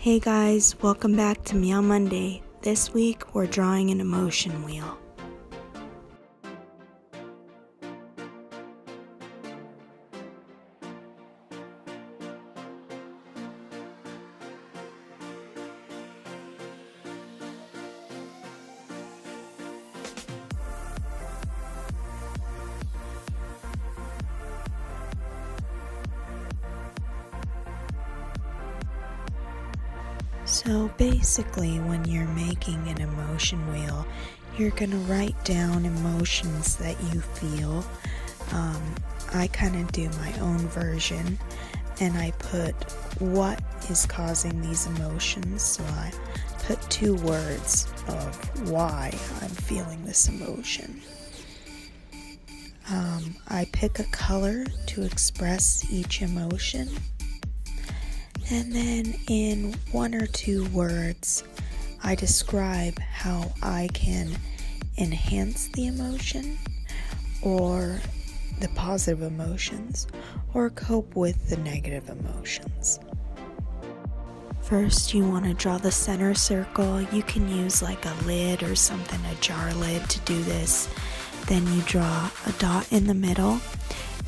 Hey guys, welcome back to Meow Monday. This week we're drawing an emotion wheel. So basically, when you're making an emotion wheel, you're going to write down emotions that you feel. I kind of do my own version, and I put what is causing these emotions. So I put 2 words of why I'm feeling this emotion. I pick a color to express each emotion. And then in 1 or 2 words, I describe how I can enhance the emotion or the positive emotions or cope with the negative emotions. First, you want to draw the center circle. You can use like a lid or something, a jar lid to do this. Then you draw a dot in the middle.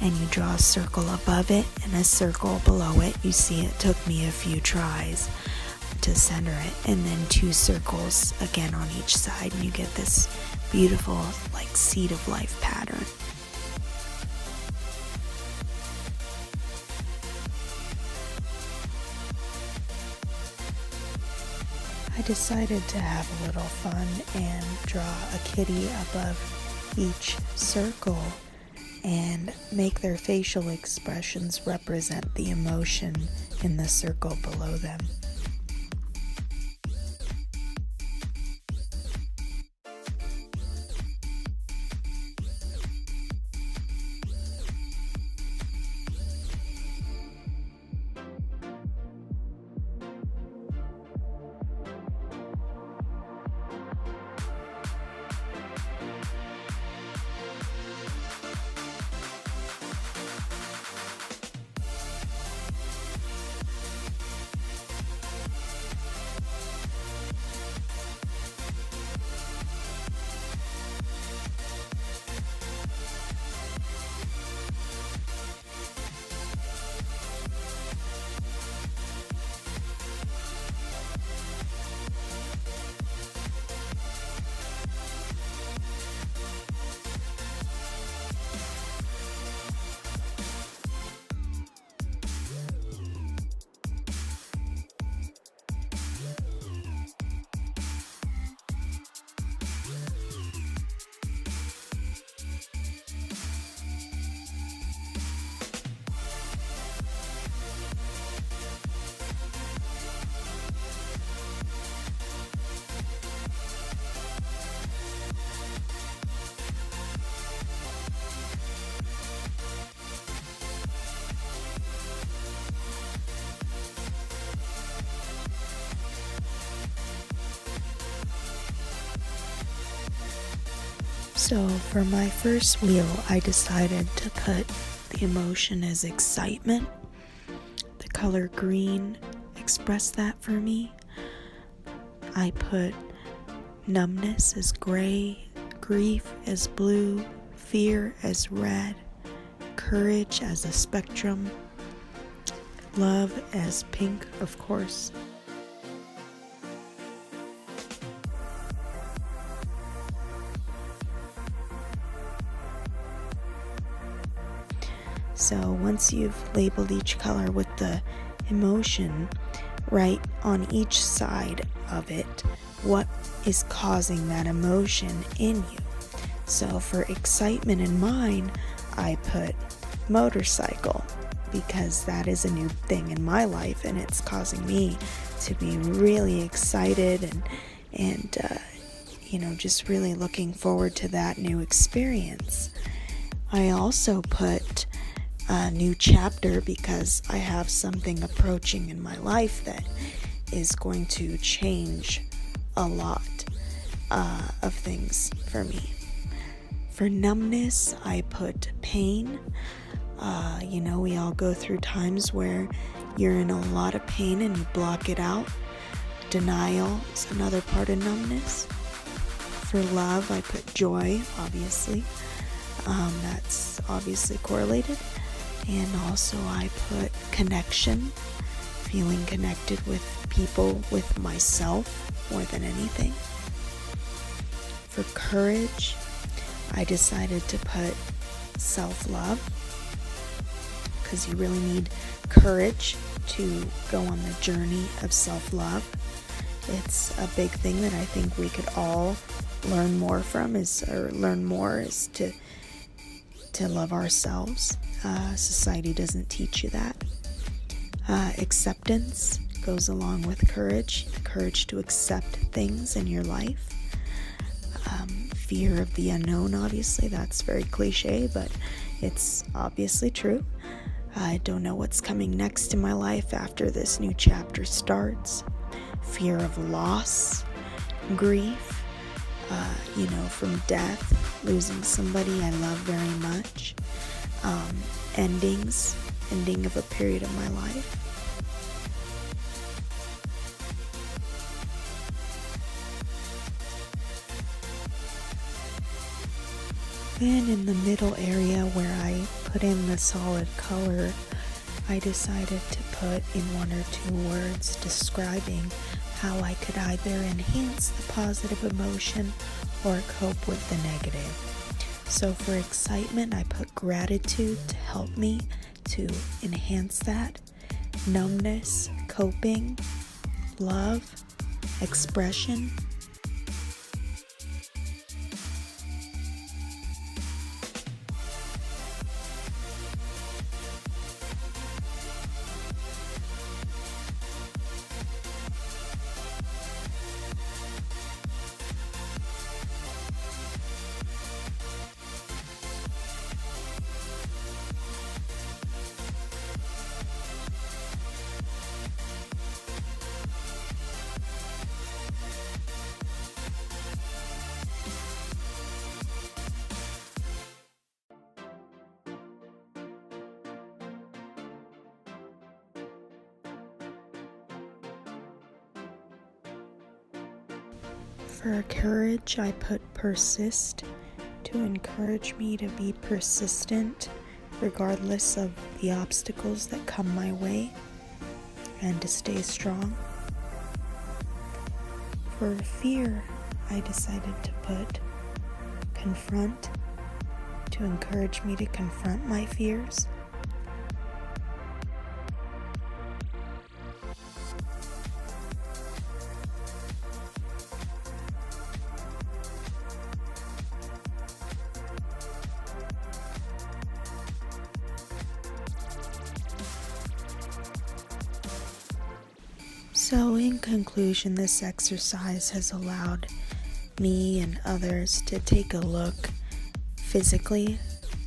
And you draw a circle above it and a circle below it. You see it took me a few tries to center it, and then 2 circles again on each side, and you get this beautiful like seed of life pattern. I decided to have a little fun and draw a kitty above each circle and make their facial expressions represent the emotion in the circle below them. So for my first wheel, I decided to put the emotion as excitement. The color green expressed that for me. I put numbness as gray, grief as blue, fear as red, courage as a spectrum, love as pink, of course. So once you've labeled each color with the emotion, write on each side of it what is causing that emotion in you. So for excitement in mine, I put motorcycle because that is a new thing in my life and it's causing me to be really excited and just really looking forward to that new experience. I also put a new chapter because I have something approaching in my life that is going to change a lot of things for me. For numbness, I put pain. We all go through times where you're in a lot of pain and you block it out. Denial is another part of numbness. For love, I put joy, obviously. That's obviously correlated. And also I put connection, feeling connected with people, with myself more than anything. For courage, I decided to put self-love, because you really need courage to go on the journey of self-love. It's a big thing that I think we could all learn more from, is to love ourselves. Society doesn't teach you that. Acceptance goes along with courage, the courage to accept things in your life. Fear of the unknown, obviously, that's very cliche, but it's obviously true. I don't know what's coming next in my life after this new chapter starts. Fear of loss, grief, from death, losing somebody I love very much, ending of a period of my life. Then in the middle area where I put in the solid color, I decided to put in 1 or 2 words describing how I could either enhance the positive emotion or cope with the negative. So for excitement, I put gratitude to help me to enhance that. Numbness, coping, love, expression. For courage, I put persist to encourage me to be persistent regardless of the obstacles that come my way and to stay strong. For fear, I decided to put confront to encourage me to confront my fears. So in conclusion, this exercise has allowed me and others to take a look physically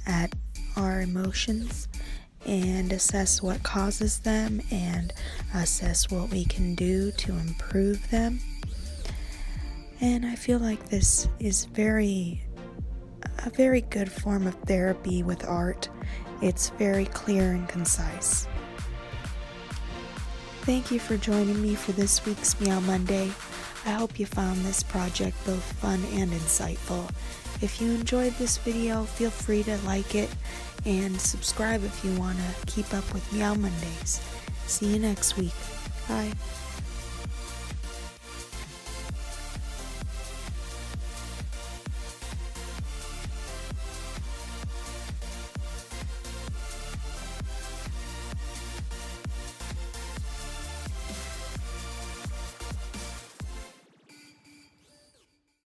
at our emotions and assess what causes them and assess what we can do to improve them. And I feel like this is a very good form of therapy with art. It's very clear and concise. Thank you for joining me for this week's Meow Monday. I hope you found this project both fun and insightful. If you enjoyed this video, feel free to like it and subscribe if you want to keep up with Meow Mondays. See you next week. Bye.